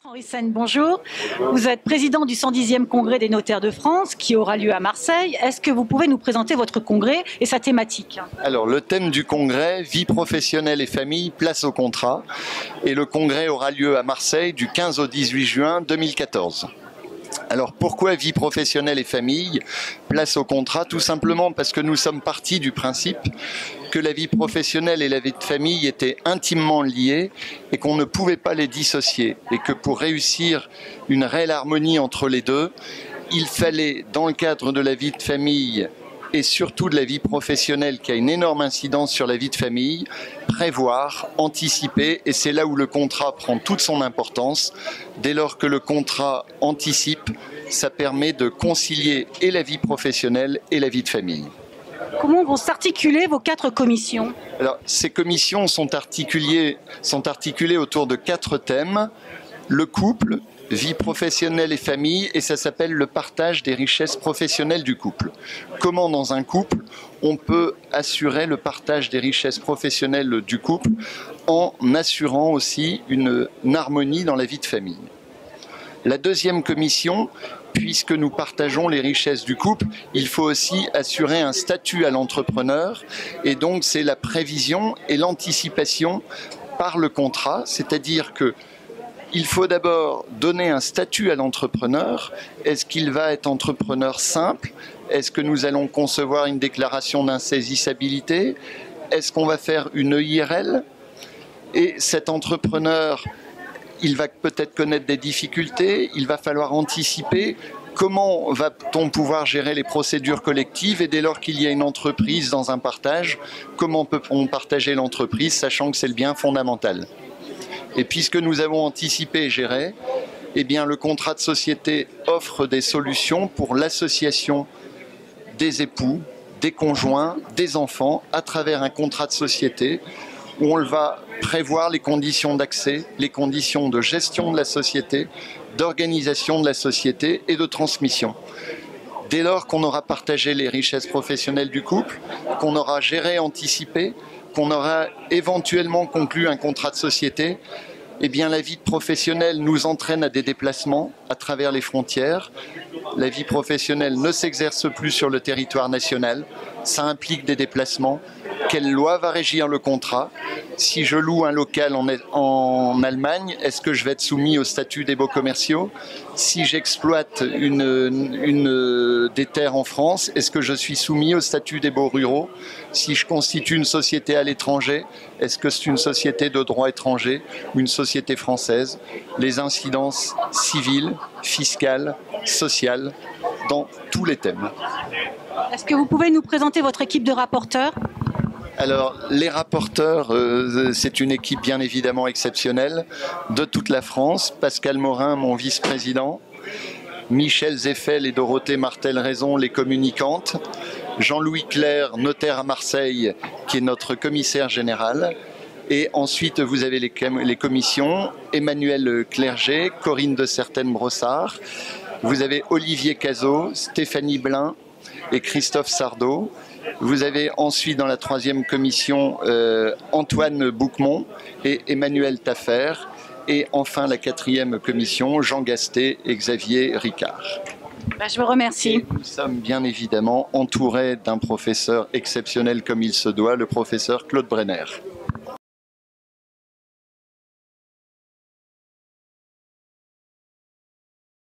Henri Sen, bonjour. Vous êtes président du 110e congrès des notaires de France qui aura lieu à Marseille. Est-ce que vous pouvez nous présenter votre congrès et sa thématique? Alors, le thème du congrès, vie professionnelle et famille, place au contrat. Et le congrès aura lieu à Marseille du 15 au 18 juin 2014. Alors pourquoi vie professionnelle et famille, place au contrat? Tout simplement parce que nous sommes partis du principe que la vie professionnelle et la vie de famille étaient intimement liées et qu'on ne pouvait pas les dissocier. Et que pour réussir une réelle harmonie entre les deux, il fallait, dans le cadre de la vie de famille et surtout de la vie professionnelle qui a une énorme incidence sur la vie de famille, prévoir, anticiper, et c'est là où le contrat prend toute son importance. Dès lors que le contrat anticipe, ça permet de concilier et la vie professionnelle et la vie de famille. Comment vont s'articuler vos 4 commissions? Alors, ces commissions sont articulées autour de 4 thèmes. Le couple, vie professionnelle et famille, et ça s'appelle le partage des richesses professionnelles du couple. Comment dans un couple on peut assurer le partage des richesses professionnelles du couple en assurant aussi une harmonie dans la vie de famille. La deuxième commission, puisque nous partageons les richesses du couple, il faut aussi assurer un statut à l'entrepreneur, et donc c'est la prévision et l'anticipation par le contrat, c'est-à-dire que il faut d'abord donner un statut à l'entrepreneur. Est-ce qu'il va être entrepreneur simple? Est-ce que nous allons concevoir une déclaration d'insaisissabilité? Est-ce qu'on va faire une EIRL? Et cet entrepreneur, il va peut-être connaître des difficultés, il va falloir anticiper. Comment va-t-on pouvoir gérer les procédures collectives? Et dès lors qu'il y a une entreprise dans un partage, comment peut-on partager l'entreprise, sachant que c'est le bien fondamental? Et puisque nous avons anticipé et géré, eh bien le contrat de société offre des solutions pour l'association des époux, des conjoints, des enfants, à travers un contrat de société où on va prévoir les conditions d'accès, les conditions de gestion de la société, d'organisation de la société et de transmission. Dès lors qu'on aura partagé les richesses professionnelles du couple, qu'on aura géré, anticipé, qu'on aura éventuellement conclu un contrat de société, eh bien la vie professionnelle nous entraîne à des déplacements à travers les frontières. La vie professionnelle ne s'exerce plus sur le territoire national, ça implique des déplacements. Quelle loi va régir le contrat? Si je loue un local en Allemagne, est-ce que je vais être soumis au statut des baux commerciaux? Si j'exploite des terres en France, est-ce que je suis soumis au statut des baux ruraux? Si je constitue une société à l'étranger, est-ce que c'est une société de droit étranger ou une société française? Les incidences civiles, fiscales, sociales, dans tous les thèmes. Est-ce que vous pouvez nous présenter votre équipe de rapporteurs? Alors, les rapporteurs, c'est une équipe bien évidemment exceptionnelle de toute la France. Pascal Morin, mon vice-président. Michel Zeffel et Dorothée Martel-Raison, les communicantes. Jean-Louis Clerc, notaire à Marseille, qui est notre commissaire général. Et ensuite, vous avez les commissions. Emmanuel Clerget, Corinne de Certaine-Brossard. Vous avez Olivier Cazot, Stéphanie Blin et Christophe Sardot. Vous avez ensuite dans la 3e commission Antoine Bouquemont et Emmanuel Taffer. Et enfin la 4e commission, Jean Gasté et Xavier Ricard. Je vous remercie. Et nous sommes bien évidemment entourés d'un professeur exceptionnel comme il se doit, le professeur Claude Brenner.